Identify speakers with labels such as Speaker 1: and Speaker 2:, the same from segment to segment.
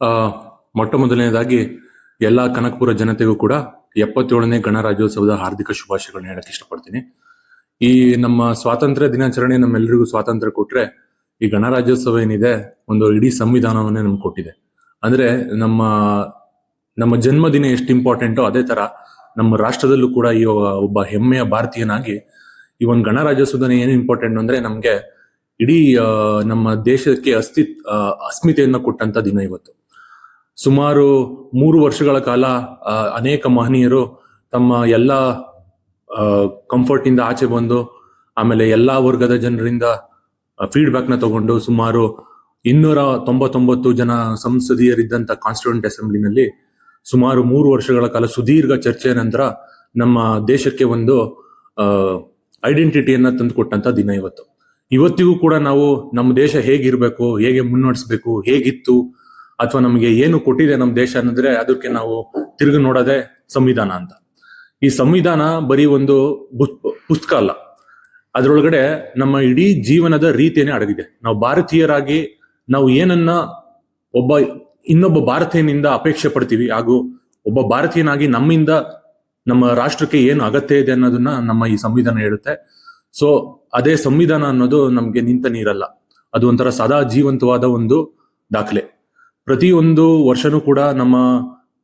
Speaker 1: ಆ, ಮೊಟ್ಟ ಮೊದಲನೇದಾಗಿ ಎಲ್ಲ ಕನಕಪುರ ಜನತೆಗೂ ಕೂಡ 77ನೇ ಗಣರಾಜ್ಯೋತ್ಸವದ ಹಾರ್ದಿಕ ಶುಭಾಶಯಗಳನ್ನ ಹೇಳಕ್ ಇಷ್ಟಪಡ್ತೀನಿ. ಈ ನಮ್ಮ ಸ್ವಾತಂತ್ರ್ಯ ದಿನಾಚರಣೆ ನಮ್ಮೆಲ್ಲರಿಗೂ ಸ್ವಾತಂತ್ರ್ಯ ಕೊಟ್ರೆ, ಈ ಗಣರಾಜ್ಯೋತ್ಸವ ಏನಿದೆ ಒಂದು ಇಡೀ ಸಂವಿಧಾನವನ್ನೇ ನಮ್ಗೆ ಕೊಟ್ಟಿದೆ. ಅಂದ್ರೆ ನಮ್ಮ ನಮ್ಮ ಜನ್ಮದಿನ ಎಷ್ಟು ಇಂಪಾರ್ಟೆಂಟೋ ಅದೇ ತರ ನಮ್ಮ ರಾಷ್ಟ್ರದಲ್ಲೂ ಕೂಡ ಈ ಒಬ್ಬ ಹೆಮ್ಮೆಯ ಭಾರತೀಯನಾಗಿ ಈ ಒಂದು ಗಣರಾಜ್ಯೋತ್ಸವದ ಏನು ಇಂಪಾರ್ಟೆಂಟ್ ಅಂದ್ರೆ ನಮ್ಗೆ ಇಡೀ ನಮ್ಮ ದೇಶಕ್ಕೆ ಅಸ್ಮಿತೆಯನ್ನ ಕೊಟ್ಟಂತ ದಿನ ಇವತ್ತು. ಸುಮಾರು 3 ವರ್ಷಗಳ ಕಾಲ ಅನೇಕ ಮಹನೀಯರು ತಮ್ಮ ಎಲ್ಲ ಕಂಫರ್ಟ್ ಇಂದ ಆಚೆ ಬಂದು, ಆಮೇಲೆ ಎಲ್ಲಾ ವರ್ಗದ ಜನರಿಂದ ಫೀಡ್ಬ್ಯಾಕ್ ನ ತಗೊಂಡು ಸುಮಾರು 299 ಜನ ಸಂಸದೀಯರಿದ್ದಂತ ಕಾನ್ಸ್ಟಿಟ್ಯೂಂಟ್ ಅಸೆಂಬ್ಲಿನಲ್ಲಿ ಸುಮಾರು 3 ವರ್ಷಗಳ ಕಾಲ ಸುದೀರ್ಘ ಚರ್ಚೆಯ ನಂತರ ನಮ್ಮ ದೇಶಕ್ಕೆ ಒಂದು ಐಡೆಂಟಿಟಿಯನ್ನ ತಂದುಕೊಟ್ಟಂತ ದಿನ ಇವತ್ತು. ಇವತ್ತಿಗೂ ಕೂಡ ನಾವು ನಮ್ಮ ದೇಶ ಹೇಗಿರ್ಬೇಕು, ಹೇಗೆ ಮುನ್ನಡೆಸ್ಬೇಕು, ಹೇಗಿತ್ತು, ಅಥವಾ ನಮಗೆ ಏನು ಕೊಟ್ಟಿದೆ ನಮ್ಮ ದೇಶ ಅನ್ನೋದ್ರೆ ಅದಕ್ಕೆ ನಾವು ತಿರುಗಿ ನೋಡೋದೇ ಸಂವಿಧಾನ ಅಂತ. ಈ ಸಂವಿಧಾನ ಬರೀ ಒಂದು ಪುಸ್ತಕ ಅಲ್ಲ, ಅದರೊಳಗಡೆ ನಮ್ಮ ಇಡೀ ಜೀವನದ ರೀತಿಯೇ ಅಡಗಿದೆ. ನಾವು ಭಾರತೀಯರಾಗಿ ನಾವು ಏನನ್ನ ಇನ್ನೊಬ್ಬ ಭಾರತೀಯನಿಂದ ಅಪೇಕ್ಷೆ ಪಡ್ತೀವಿ, ಹಾಗೂ ಒಬ್ಬ ಭಾರತೀಯನಾಗಿ ನಮ್ಮಿಂದ ನಮ್ಮ ರಾಷ್ಟ್ರಕ್ಕೆ ಏನು ಅಗತ್ಯ ಇದೆ ಅನ್ನೋದನ್ನ ನಮ್ಮ ಈ ಸಂವಿಧಾನ ಹೇಳುತ್ತೆ. ಸೊ ಅದೇ ಸಂವಿಧಾನ ಅನ್ನೋದು ನಮ್ಗೆ ನಿಂತ ನೀರಲ್ಲ, ಅದು ಒಂಥರ ಸದಾ ಜೀವಂತವಾದ ಒಂದು ದಾಖಲೆ. ಪ್ರತಿಯೊಂದು ವರ್ಷನೂ ಕೂಡ ನಮ್ಮ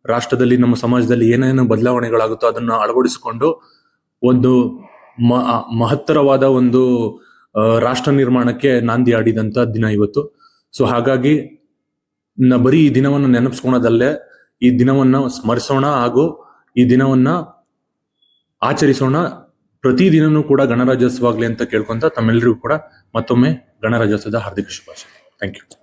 Speaker 1: ರಾಷ್ಟ್ರದಲ್ಲಿ, ನಮ್ಮ ಸಮಾಜದಲ್ಲಿ ಏನೇನು ಬದಲಾವಣೆಗಳಾಗುತ್ತೋ ಅದನ್ನ ಅಳವಡಿಸಿಕೊಂಡು ಒಂದು ಮಹತ್ತರವಾದ ಒಂದು ರಾಷ್ಟ್ರ ನಿರ್ಮಾಣಕ್ಕೆ ನಾಂದಿ ಆಡಿದಂತ ದಿನ ಇವತ್ತು. ಸೊ ಹಾಗಾಗಿ ಬರೀ ಈ ದಿನವನ್ನು ನೆನಪಿಸ್ಕೊಳೋದಲ್ಲೇ ಈ ದಿನವನ್ನ ಸ್ಮರಿಸೋಣ, ಹಾಗೂ ಈ ದಿನವನ್ನ ಆಚರಿಸೋಣ. ಪ್ರತಿ ದಿನನೂ ಕೂಡ ಗಣರಾಜ್ಯೋತ್ಸವ ಆಗ್ಲಿ ಅಂತ ಕೇಳ್ಕೊಂತ ತಮ್ಮೆಲ್ಲರಿಗೂ ಕೂಡ ಮತ್ತೊಮ್ಮೆ ಗಣರಾಜ್ಯೋತ್ಸವದ ಹಾರ್ದಿಕ ಶುಭಾಶಯ. Thank you.